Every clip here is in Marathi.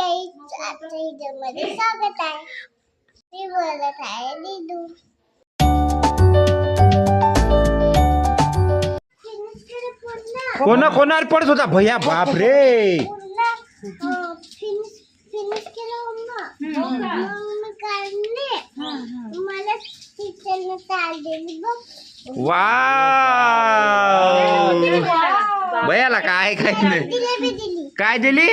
गाईज, आजच्या व्हिडिओमध्ये स्वागत आहे. मी बोलत आहे दीदू. कोणावर पडत होता भैया? बाप रे, फिनिश केलं मम्मा. मग काढले मला टीचरने ताल दिली बघ. वाव, भैयाला काय काय नाही जिलेबी दिली. काय दिली?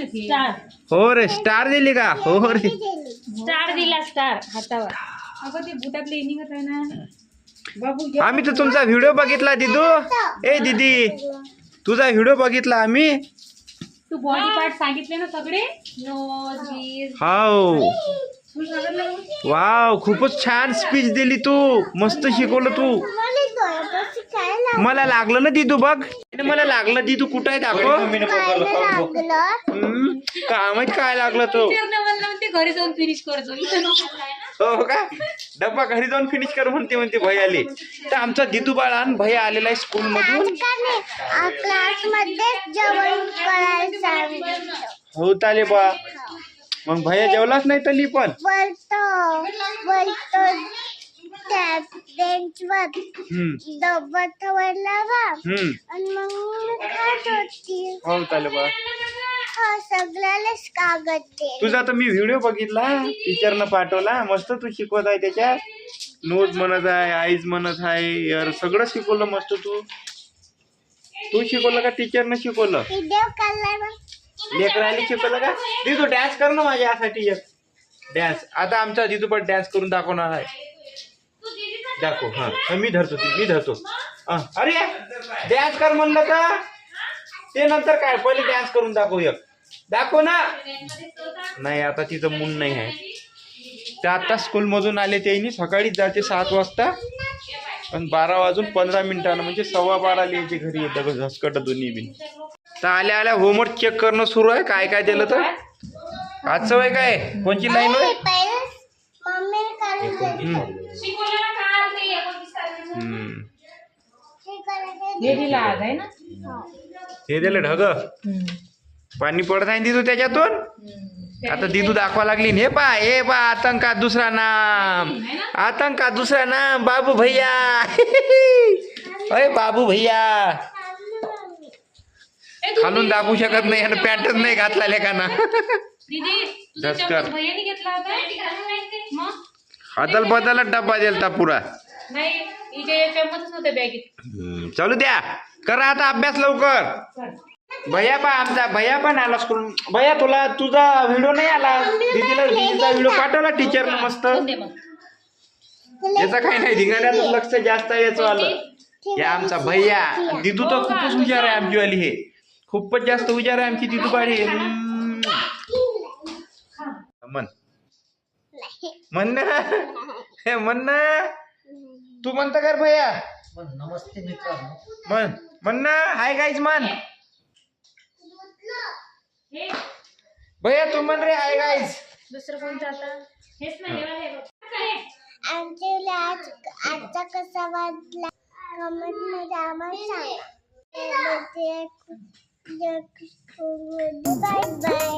स्टार. हो रे, स्टार दिली का? हो रे, स्टार दिला, स्टार हातावर. अगं ते बुटातले निघत आहे ना बाबू. आम्ही तर तुमचा व्हिडिओ बघितला दीदू. ए दीदी, तुझा व्हिडिओ बघितला आम्ही. तू बॉडी पार्ट सांगितले ना सगळे. नोज, बीज. हाव, वाव, खूपच छान स्पीच दिली तू. मस्त शिकवलं तू. मला डोळ्यापाशी काय लागलं? मला लागलं ना दीदू, बघ मला लागलं. दीदू कुठं आहे दाखव. लागलं काय माहित काय लागलं तो. म्हणते घरी जाऊन फिनिश करतो. इथं नको काय ना. हो का, डब्बा घरी जाऊन फिनिश कर म्हणते भैया आले. तर आमचा दीदू बाळा भैया आलेला आहे स्कूल मधून. क्लास मध्ये जेवण करायला सांगितलं. हो ताले बा. मग भैया जेवलाच नाही तली पण. बोलतो त्या बेंचवर डब्बा ठेवायला बा. आणि मग मी खात होती. हो ताले बा. सगळ्यालाच कागद दे. तुझा तर मी व्हिडिओ बघितला, टीचरनं पाठवला. मस्त तू शिकवत आहे त्याच्यात. नोज म्हणत आहे, आईज म्हणत आहे, यार सगळं शिकवलं मस्त. तू शिकवलं का टीचरनं शिकवलं? व्हिडिओ काढलाय मग लेकरांनी शिकवलं का? दीदू डॅन्स कर ना माझ्यासाठी एक डॅन्स. आता आमचा दीदू पण डॅन्स करून दाखवणार आहे. दाखव. हा, मी धरतो. अरे डॅन्स कर म्हणलं का? ते नंतर काय, पहिले डॅन्स करून दाखव ना. नाही, आता तिचं मूड नाही आहे. ते आता स्कूल मधून आले. त्यांनी सकाळीच जाते 7 वाजता आणि 12 वाजून 15 मिनिटानं म्हणजे 12:15 यायचे घरी येतं. झसकट दोन्ही बिन. तर आल्या होमवर्क चेक करणं सुरू आहे. काय काय दिलं तर आजचं वय काय, कोणची लाईन होय? मम्मीने काढून हे दिला आज आहे ना. हे दिलं ढग. पाणी पडत आहे दीदू त्याच्यातून. आता दीदू दाखवा लागली. हे पा आतंकात दुसरा नाम बाबू भैया. अय बाबू भैया खालून दाखवू शकत नाही आणि पॅन्टच नाही घातला लेकाना. भैयाने घेतला होता. अदल बदलच डब्बा दिलता पुरा. नाही, हिच्या चम्मचच होते बॅगेत. चालू द्या, करा आता अभ्यास लवकर. आमचा भैया पण आला स्कूल. भैया तुझा व्हिडिओ नाही आला. दीदीचा व्हिडिओ पाठवला टीचरनं मस्त. याचा काही नाही, धिंगाण्याचं लक्ष जास्त याचं आलं. हे आमचा भैया. दीदू तर खूपच हुशार आहे आमची वाली. हे खूपच जास्त हुशार आहे आमची दीदू बाळी. म्हण ना तू म्हणता कर भैया. नमस्ते मित्रांनो. म्हण ना हाय गाईज म्हण. भैया तू म्हण रे हाय गाईज. दुसरं कोणतं आता? हेच नाही. आजचा कसा वाटला कमेंट मध्ये आम्हाला सांगा. Bye bye.